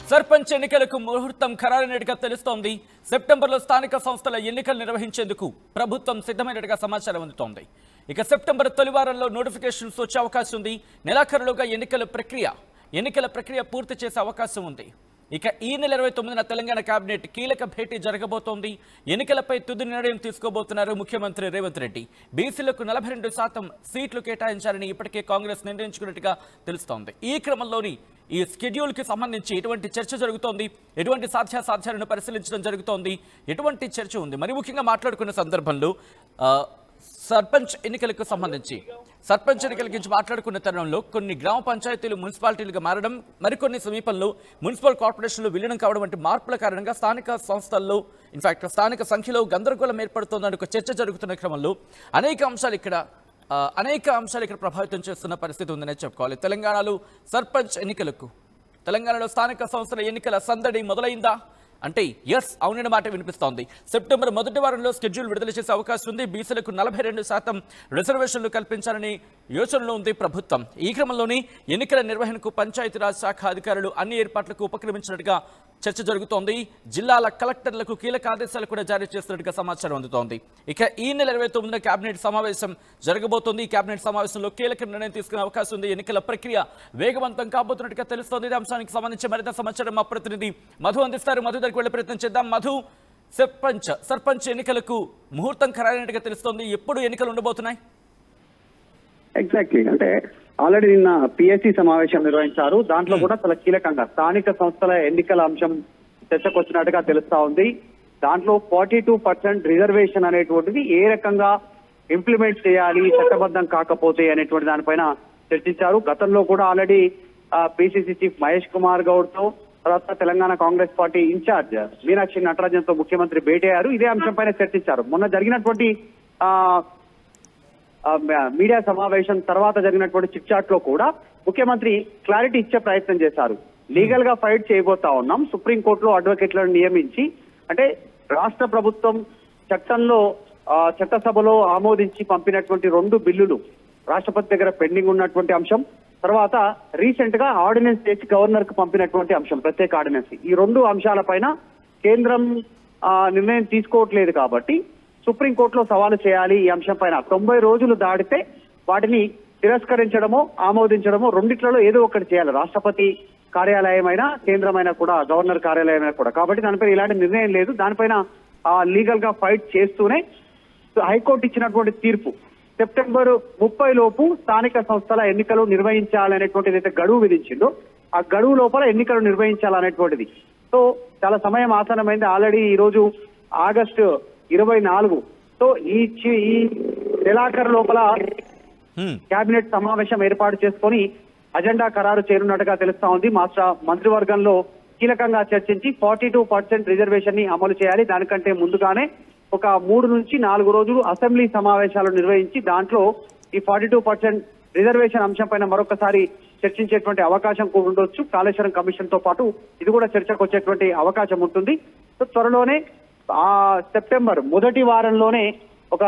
సర్పంచ్ ఎన్నికలకు ముహూర్తం ఖరారైనట్టుగా తెలుస్తోంది. సెప్టెంబర్లో స్థానిక సంస్థల ఎన్నికలు నిర్వహించేందుకు ప్రభుత్వం సిద్ధమైనట్టుగా సమాచారం అందుతోంది. ఇక సెప్టెంబర్ తొలి వారంలో నోటిఫికేషన్స్ వచ్చే అవకాశం ఉంది. నెలాఖరులోగా ఎన్నికల ప్రక్రియ పూర్తి చేసే అవకాశం ఉంది. ఇక ఈ నెల 29న తెలంగాణ కేబినెట్ కీలక భేటీ జరగబోతోంది. ఎన్నికలపై తుది నిర్ణయం తీసుకోబోతున్నారు ముఖ్యమంత్రి రేవంత్ రెడ్డి. బీసీలకు 42% సీట్లు కేటాయించాలని ఇప్పటికే కాంగ్రెస్ నిర్ణయించుకున్నట్టుగా తెలుస్తోంది. ఈ క్రమంలోని ఈ షెడ్యూల్ కి సంబంధించి ఎటువంటి చర్చ జరుగుతోంది, ఎటువంటి సాధ్యాసాధ్యాలను పరిశీలించడం జరుగుతోంది, ఎటువంటి చర్చ ఉంది, మరి ముఖ్యంగా మాట్లాడుకున్న సందర్భంలో సర్పంచ్ ఎన్నికలకు గురించి మాట్లాడుకున్న తరుణంలో కొన్ని గ్రామ పంచాయతీలు మున్సిపాలిటీలుగా మారడం, మరికొన్ని సమీపంలో మున్సిపల్ కార్పొరేషన్లు విలీనం కావడం వంటి మార్పుల కారణంగా స్థానిక సంస్థల్లో స్థానిక సంఖ్యలో గందరగోళం ఏర్పడుతోందని ఒక చర్చ జరుగుతున్న క్రమంలో అనేక అంశాలు ఇక్కడ ప్రభావితం చేస్తున్న పరిస్థితి ఉందనే చెప్పుకోవాలి. తెలంగాణలో స్థానిక సంస్థల ఎన్నికల సందడి మొదలైందా అంటే ఎస్ అవునన్న మాట వినిపిస్తోంది. సెప్టెంబర్ మొదటి వారంలో షెడ్యూల్ విడుదల చేసే అవకాశం ఉంది. బీసీలకు 42% రిజర్వేషన్లు కల్పించాలని యోచనలో ఉంది ప్రభుత్వం. ఈ క్రమంలోనే ఎన్నికల నిర్వహణకు పంచాయతీరాజ్ శాఖ అధికారులు అన్ని ఏర్పాట్లకు ఉపక్రమించినట్టుగా చర్చ జరుగుతోంది. జిల్లాల కలెక్టర్లకు కీలక ఆదేశాలు కూడా జారీ చేస్తున్నట్టుగా సమాచారం అందుతోంది. ఇక ఈ నెల 29న కేబినెట్ సమావేశం జరగబోతోంది. ఈ కేబినెట్ సమావేశంలో కీలక నిర్ణయం తీసుకునే అవకాశం ఉంది. ఎన్నికల ప్రక్రియ వేగవంతం కాబోతున్నట్టుగా తెలుస్తోంది. ఈ అంశానికి సంబంధించి మరింత సమాచారం మా ప్రతినిధి మధు అందిస్తారు. మధు దగ్గరికి వెళ్లే ప్రయత్నం చేద్దాం. మధు, సర్పంచ్ ఎన్నికలకు ముహూర్తం ఖరారైనట్టుగా తెలుస్తోంది. ఎప్పుడు ఎన్నికలు ఉండబోతున్నాయి? ఎగ్జాక్ట్లీ, అంటే ఆల్రెడీ నిన్న పిఎస్సి సమావేశం నిర్వహించారు. దాంట్లో కూడా చాలా కీలకంగా స్థానిక సంస్థల ఎన్నికల అంశం చర్చకు వచ్చినట్టుగా తెలుస్తా ఉంది. దాంట్లో 42% రిజర్వేషన్ అనేటువంటిది ఏ రకంగా ఇంప్లిమెంట్ చేయాలి, చట్టబద్ధం కాకపోతే అనేటువంటి దానిపైన చర్చించారు. గతంలో కూడా already PCC chief Mahesh Kumar Goud తో, తర్వాత తెలంగాణ కాంగ్రెస్ పార్టీ ఇన్ఛార్జ్ మీనాక్షి నటరాజన్ తో ముఖ్యమంత్రి భేటీ అయ్యారు. ఇదే అంశం పైన చర్చించారు. మొన్న జరిగినటువంటి మీడియా సమావేశం తర్వాత జరిగినటువంటి చిట్ చాట్ లో కూడా ముఖ్యమంత్రి క్లారిటీ ఇచ్చే ప్రయత్నం చేశారు. లీగల్ గా ఫైట్ చేయబోతా ఉన్నాం. సుప్రీంకోర్టులో అడ్వకేట్లను నియమించి, అంటే రాష్ట్ర ప్రభుత్వం చట్టసభలో ఆమోదించి పంపినటువంటి 2 బిల్లులు రాష్ట్రపతి దగ్గర పెండింగ్ ఉన్నటువంటి అంశం, తర్వాత రీసెంట్ గా ఆర్డినెన్స్ చేసి గవర్నర్ కు పంపినటువంటి అంశం, ప్రత్యేక ఆర్డినెన్స్. ఈ 2 అంశాలపైన కేంద్రం నిర్ణయం తీసుకోవట్లేదు కాబట్టి సుప్రీంకోర్టులో సవాలు చేయాలి. ఈ అంశం పైన 90 రోజులు దాటితే వాటిని తిరస్కరించడమో ఆమోదించడమో రెండిట్లలో ఏదో ఒకటి చేయాలి. రాష్ట్రపతి కార్యాలయమైనా, కేంద్రమైనా కూడా, గవర్నర్ కార్యాలయమైనా కూడా. కాబట్టి దానిపైన ఇలాంటి నిర్ణయం లేదు. దానిపైన లీగల్ గా ఫైట్ చేస్తూనే హైకోర్టు ఇచ్చినటువంటి తీర్పు సెప్టెంబర్ 30 లోపు స్థానిక సంస్థల ఎన్నికలు నిర్వహించాలనేటువంటిది అయితే గడువు విధించిందో, ఆ గడువు లోపల ఎన్నికలు నిర్వహించాలనేటువంటిది. సో చాలా సమయం ఆసన్నమైంది. ఆల్రెడీ ఈ రోజు ఆగస్టు 24. సో ఈ నెలాఖరు లోపల కేబినెట్ సమావేశం ఏర్పాటు చేసుకొని అజెండా ఖరారు చేయనున్నట్టుగా తెలుస్తా ఉంది. మంత్రివర్గంలో కీలకంగా చర్చించి 42% రిజర్వేషన్ ని అమలు చేయాలి. దానికంటే ముందుగానే ఒక 3 నుంచి 4 రోజులు అసెంబ్లీ సమావేశాలు నిర్వహించి దాంట్లో ఈ 42% రిజర్వేషన్ అంశం పైన మరొకసారి చర్చించేటువంటి అవకాశం కూడా ఉండొచ్చు. కాళేశ్వరం కమిషన్ తో పాటు ఇది కూడా చర్చకు వచ్చేటువంటి అవకాశం ఉంటుంది. సో త్వరలోనే సెప్టెంబర్ మొదటి వారంలోనే ఒక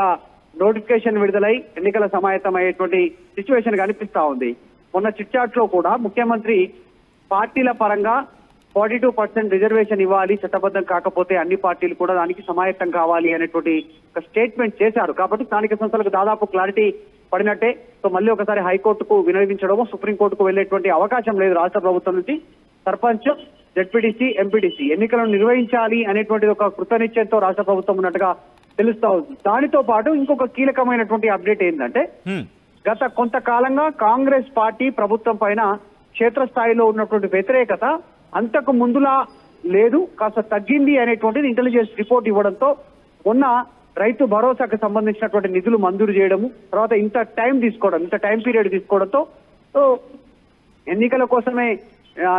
నోటిఫికేషన్ విడుదలై ఎన్నికల సమాయత్తమయ్యేటువంటి సిచ్యువేషన్ కనిపిస్తా ఉంది. మొన్న చిట్ చాట్ లో కూడా ముఖ్యమంత్రి పార్టీల పరంగా 42% రిజర్వేషన్ ఇవ్వాలి, చట్టబద్ధం కాకపోతే అన్ని పార్టీలు కూడా దానికి సమాయత్తం కావాలి అనేటువంటి ఒక స్టేట్మెంట్ చేశారు. కాబట్టి స్థానిక సంస్థలకు దాదాపు క్లారిటీ పడినట్టే. సో మళ్ళీ ఒకసారి హైకోర్టుకు వినియోగించడమో, సుప్రీంకోర్టుకు వెళ్లేటువంటి అవకాశం లేదు రాష్ట్ర ప్రభుత్వం నుంచి. సర్పంచ్, జెడ్పీటీసీ, ఎంపీటీసీ ఎన్నికలను నిర్వహించాలి అనేటువంటి ఒక కృతనిశ్చయంతో రాష్ట్ర ప్రభుత్వం ఉన్నట్టుగా తెలుస్తా ఉంది. దానితో పాటు ఇంకొక కీలకమైనటువంటి అప్డేట్ ఏంటంటే, గత కొంతకాలంగా కాంగ్రెస్ పార్టీ ప్రభుత్వం పైన క్షేత్రస్థాయిలో ఉన్నటువంటి వ్యతిరేకత అంతకు ముందులా లేదు, కాస్త తగ్గింది అనేటువంటిది ఇంటెలిజెన్స్ రిపోర్ట్ ఇవ్వడంతో మొన్న రైతు భరోసాకు సంబంధించినటువంటి నిధులు మంజూరు చేయడము, తర్వాత ఇంత టైం పీరియడ్ తీసుకోవడంతో సో ఎన్నికల కోసమే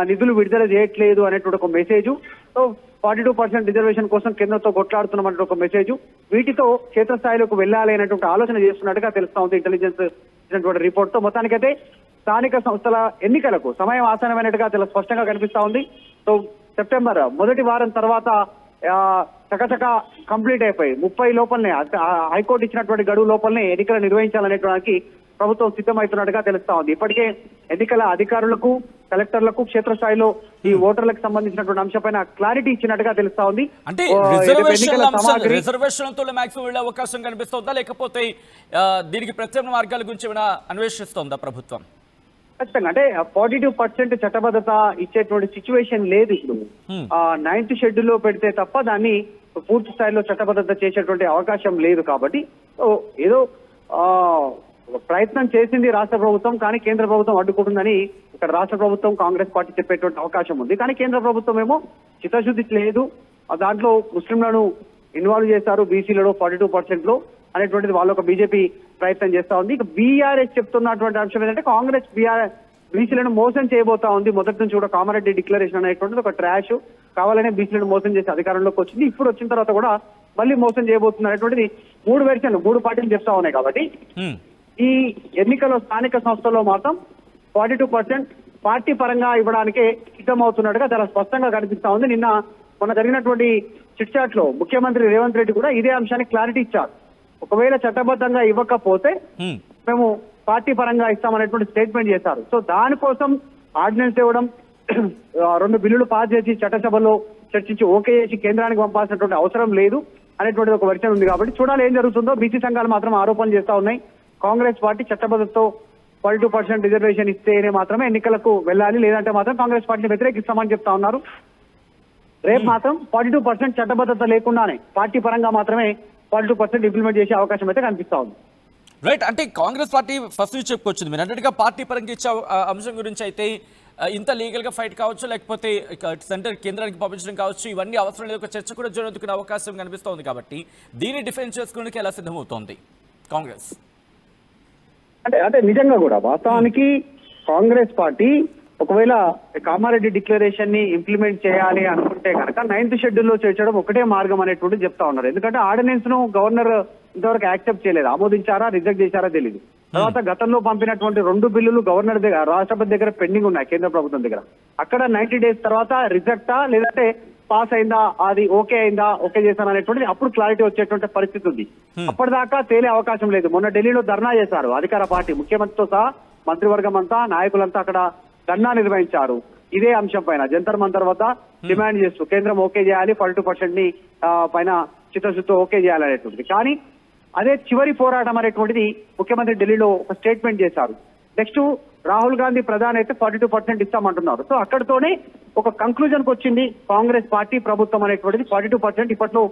నిధులు విడుదల చేయట్లేదు అనేటువంటి ఒక మెసేజ్, సో 42% రిజర్వేషన్ కోసం కేంద్రంతో కొట్లాడుతున్నామనే ఒక మెసేజ్, వీటితో క్షేత్రస్థాయిలోకి వెళ్ళాలి అనేటువంటి ఆలోచన చేస్తున్నట్టుగా తెలుస్తా ఉంది ఇంటెలిజెన్స్ ఇచ్చినటువంటి రిపోర్ట్ తో. మొత్తానికైతే స్థానిక సంస్థల ఎన్నికలకు సమయం ఆసన్నమైనట్టుగా చాలా స్పష్టంగా కనిపిస్తా ఉంది. సో సెప్టెంబర్ మొదటి వారం తర్వాత చకచక కంప్లీట్ అయిపోయి 30 లోపలనే హైకోర్టు ఇచ్చినటువంటి గడువు లోపలనే ఎన్నికలు నిర్వహించాలనేటువంటి ప్రభుత్వం సిద్ధమవుతున్నట్టుగా తెలుస్తా ఉంది. ఇప్పటికే ఎన్నికల అధికారులకు, కలెక్టర్లకు క్షేత్రస్థాయిలో ఈ ఓటర్లకు సంబంధించినటువంటి అంశంపైన క్లారిటీ ఇచ్చినట్టుగా తెలుస్తా ఉంది. అంటే రిజర్వేషన్లతో మాక్సిమం వెళ్లే అవకాశం కనిపిస్తుందా, లేకపోతే దీనికి ప్రత్యామ్నాయ మార్గాల గురించి ఏమైనా అన్వేషిస్తోందా ప్రభుత్వం? ఖచ్చితంగా అంటే 42% చట్టబద్ధత ఇచ్చేటువంటి సిచ్యువేషన్ లేదు ఇప్పుడు. 9th షెడ్యూల్ లో పెడితే తప్ప దాన్ని పూర్తి స్థాయిలో చట్టబద్ధత చేసేటువంటి అవకాశం లేదు. కాబట్టి ఏదో ప్రయత్నం చేసింది రాష్ట్ర ప్రభుత్వం, కానీ కేంద్ర ప్రభుత్వం అడ్డుకుంటుందని ఇక్కడ రాష్ట్ర ప్రభుత్వం, కాంగ్రెస్ పార్టీ చెప్పేటువంటి అవకాశం ఉంది. కానీ కేంద్ర ప్రభుత్వం ఏమో చిత్తశుద్ధి లేదు, దాంట్లో ముస్లింలను ఇన్వాల్వ్ చేశారు బీసీలలో 42% లో అనేటువంటిది వాళ్ళు ఒక బీజేపీ ప్రయత్నం చేస్తా ఉంది. ఇక బీఆర్ఎస్ చెప్తున్నటువంటి అంశం ఏంటంటే కాంగ్రెస్ బీసీలను మోసం చేయబోతా ఉంది. మొదటి నుంచి కూడా కామారెడ్డి డిక్లరేషన్ అనేటువంటిది ఒక ట్రాష్, కావాలనే బీసీలను మోసం చేసి అధికారంలోకి వచ్చింది. ఇప్పుడు వచ్చిన తర్వాత కూడా మళ్ళీ మోసం చేయబోతుంది అనేటువంటిది 3 వెర్షన్లు 3 పార్టీలు చెప్తా ఉన్నాయి. కాబట్టి ఈ ఎన్నికల్లో స్థానిక సంస్థల్లో మాత్రం 42% పార్టీ పరంగా ఇవ్వడానికే సిద్ధమవుతున్నట్టుగా చాలా స్పష్టంగా కనిపిస్తా ఉంది. మొన్న జరిగినటువంటి చిట్ చాట్ లో ముఖ్యమంత్రి రేవంత్ రెడ్డి కూడా ఇదే అంశానికి క్లారిటీ ఇచ్చారు. ఒకవేళ చట్టబద్ధంగా ఇవ్వకపోతే మేము పార్టీ పరంగా ఇస్తామనేటువంటి స్టేట్మెంట్ చేశారు. సో దానికోసం ఆర్డినెన్స్ ఇవ్వడం, 2 బిల్లులు పాస్ చేసి చట్టసభలో చర్చించి ఓకే చేసి కేంద్రానికి పంపాల్సినటువంటి అవసరం లేదు అనేటువంటి ఒక వెర్షన్ ఉంది. కాబట్టి చూడాలి ఏం జరుగుతుందో. బీసీ సంఘాలు మాత్రం ఆరోపణలు చేస్తా ఉన్నాయి. కాంగ్రెస్ పార్టీ చట్టబద్ధతతో 42% రిజర్వేషన్ ఇస్తేనే మాత్రమే ఎన్నికలకు వెళ్ళాలి, లేదంటే మాత్రం కాంగ్రెస్ పార్టీని వ్యతిరేకిస్తామని చెప్తా ఉన్నారు. రేపు మాత్రం 42% చట్టబద్ధత లేకుండానే పార్టీ పరంగా మాత్రమే 42% ఇంప్లిమెంట్ చేసే అవకాశం అయితే కనిపిస్తా ఉంది. రైట్, అంటే కాంగ్రెస్ పార్టీ ఫస్ట్ నుంచి చెప్పుకొచ్చింది. మీరు అన్నట్టుగా పార్టీ పరంగా ఇచ్చే అంశం గురించి అయితే ఇంత లీగల్ గా ఫైట్ కావచ్చు, లేకపోతే సెంటర్ కేంద్రానికి పంపించడం కావచ్చు, ఇవన్నీ అవసరం లేదు, ఒక చర్చ కూడా జరుగుతున్న అవకాశం కనిపిస్తోంది. కాబట్టి దీన్ని డిఫెన్స్ చేసుకోవడానికి ఎలా సిద్ధమవుతోంది కాంగ్రెస్? అంటే నిజంగా కూడా వాస్తవానికి కాంగ్రెస్ పార్టీ ఒకవేళ కామారెడ్డి డిక్లరేషన్ ని ఇంప్లిమెంట్ చేయాలి అనుకుంటే కనుక 9th షెడ్యూల్లో చేర్చడం ఒకటే మార్గం అనేటువంటి చెప్తా ఉన్నారు. ఎందుకంటే ఆర్డినెన్స్ ను గవర్నర్ ఇంతవరకు యాక్సెప్ట్ చేయలేదు, ఆమోదించారా రిజెక్ట్ చేశారా తెలియదు. తర్వాత గతంలో పంపినటువంటి 2 బిల్లులు గవర్నర్ దగ్గర, రాష్ట్రపతి దగ్గర పెండింగ్ ఉన్నాయి, కేంద్ర ప్రభుత్వం దగ్గర. అక్కడ 90 డేస్ తర్వాత రిజెక్టా లేదంటే పాస్ అయిందా, అది ఓకే అయిందా, ఓకే చేశాను అనేటువంటిది అప్పుడు క్లారిటీ వచ్చేటువంటి పరిస్థితి ఉంది. అప్పటిదాకా తేలే అవకాశం లేదు. మొన్న ఢిల్లీలో ధర్నా చేశారు అధికార పార్టీ, ముఖ్యమంత్రితో సహా మంత్రివర్గం అంతా, నాయకులంతా అక్కడ ధర్నా నిర్వహించారు ఇదే అంశం పైన. జంతర్ మంతర్ వద్ద డిమాండ్ చేస్తూ కేంద్రం ఓకే చేయాలి, 42% ని పైన చిత్తశుద్ధితో ఓకే చేయాలనేటువంటిది. కానీ అదే చివరి పోరాటం అనేటువంటిది ముఖ్యమంత్రి ఢిల్లీలో ఒక స్టేట్మెంట్ చేశారు. నెక్స్ట్ రాహుల్ గాంధీ ప్రధాని అయితే 42% ఇస్తామంటున్నారు. సో అక్కడితోనే ఒక కంక్లూజన్ కు వచ్చింది కాంగ్రెస్ పార్టీ, ప్రభుత్వం అనేటువంటిది 42% ఇప్పట్లో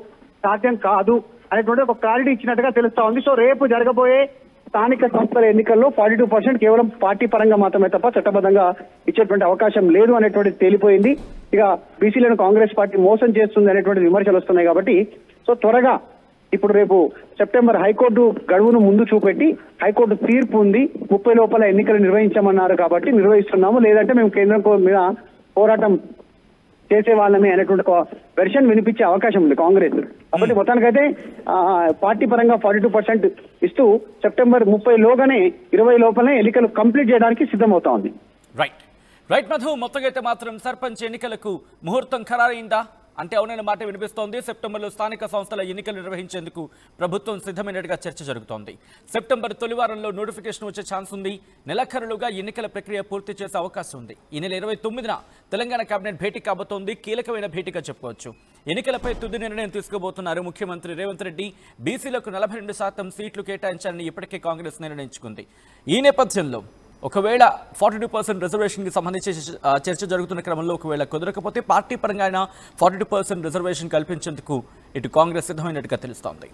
సాధ్యం కాదు అనేటువంటి ఒక క్లారిటీ ఇచ్చినట్టుగా తెలుస్తా ఉంది. సో రేపు జరగబోయే స్థానిక సంస్థల ఎన్నికల్లో 42% కేవలం పార్టీ పరంగా మాత్రమే తప్ప చట్టబద్ధంగా ఇచ్చేటువంటి అవకాశం లేదు అనేటువంటిది తేలిపోయింది. ఇక బీసీలను కాంగ్రెస్ పార్టీ మోసం చేస్తుంది అనేటువంటి విమర్శలు వస్తున్నాయి. కాబట్టి సో త్వరగా ఇప్పుడు రేపు సెప్టెంబర్ హైకోర్టు గడువును ముందు చూపెట్టి హైకోర్టు తీర్పు ఉంది, 30 లోపల ఎన్నికలు నిర్వహించమన్నారు కాబట్టి నిర్వహిస్తున్నాము, లేదంటే మేము కేంద్రం మీద పోరాటం చేసే వాళ్ళమే అనేటువంటి ఒక వెర్షన్ వినిపించే అవకాశం ఉంది కాంగ్రెస్. కాబట్టి మొత్తానికైతే పార్టీ పరంగా 42% ఇస్తూ సెప్టెంబర్ 30 లోగానే 20 లోపలనే ఎన్నికలు కంప్లీట్ చేయడానికి సిద్ధమవుతా ఉంది. రైట్ మధు, మొత్తంగా అయితే మాత్రం సర్పంచ్ ఎన్నికలకు ముహూర్తం ఖరారైందా అంటే అవునన్న మాట వినిపిస్తోంది. సెప్టెంబర్లో స్థానిక సంస్థల ఎన్నికలు నిర్వహించేందుకు ప్రభుత్వం సిద్ధమైనట్టుగా చర్చ జరుగుతోంది. సెప్టెంబర్ తొలి వారంలో నోటిఫికేషన్ వచ్చే ఛాన్స్ ఉంది. నెలాఖరులుగా ఎన్నికల ప్రక్రియ పూర్తి చేసే అవకాశం ఉంది. ఈ నెల 29న తెలంగాణ కేబినెట్ భేటీ కాబోతోంది. కీలకమైన భేటీగా చెప్పుకోవచ్చు. ఎన్నికలపై తుది నిర్ణయం తీసుకోబోతున్నారు ముఖ్యమంత్రి రేవంత్ రెడ్డి. బీసీలకు 42% సీట్లు కేటాయించాలని ఇప్పటికే కాంగ్రెస్ నిర్ణయించుకుంది. ఈ నేపథ్యంలో ఒకవేళ 42% రిజర్వేషన్కి సంబంధించి చర్చ జరుగుతున్న క్రమంలో ఒకవేళ కుదరకపోతే పార్టీ పరంగా 42% రిజర్వేషన్ కల్పించేందుకు ఇటు కాంగ్రెస్ సిద్ధమైనట్టుగా తెలుస్తోంది.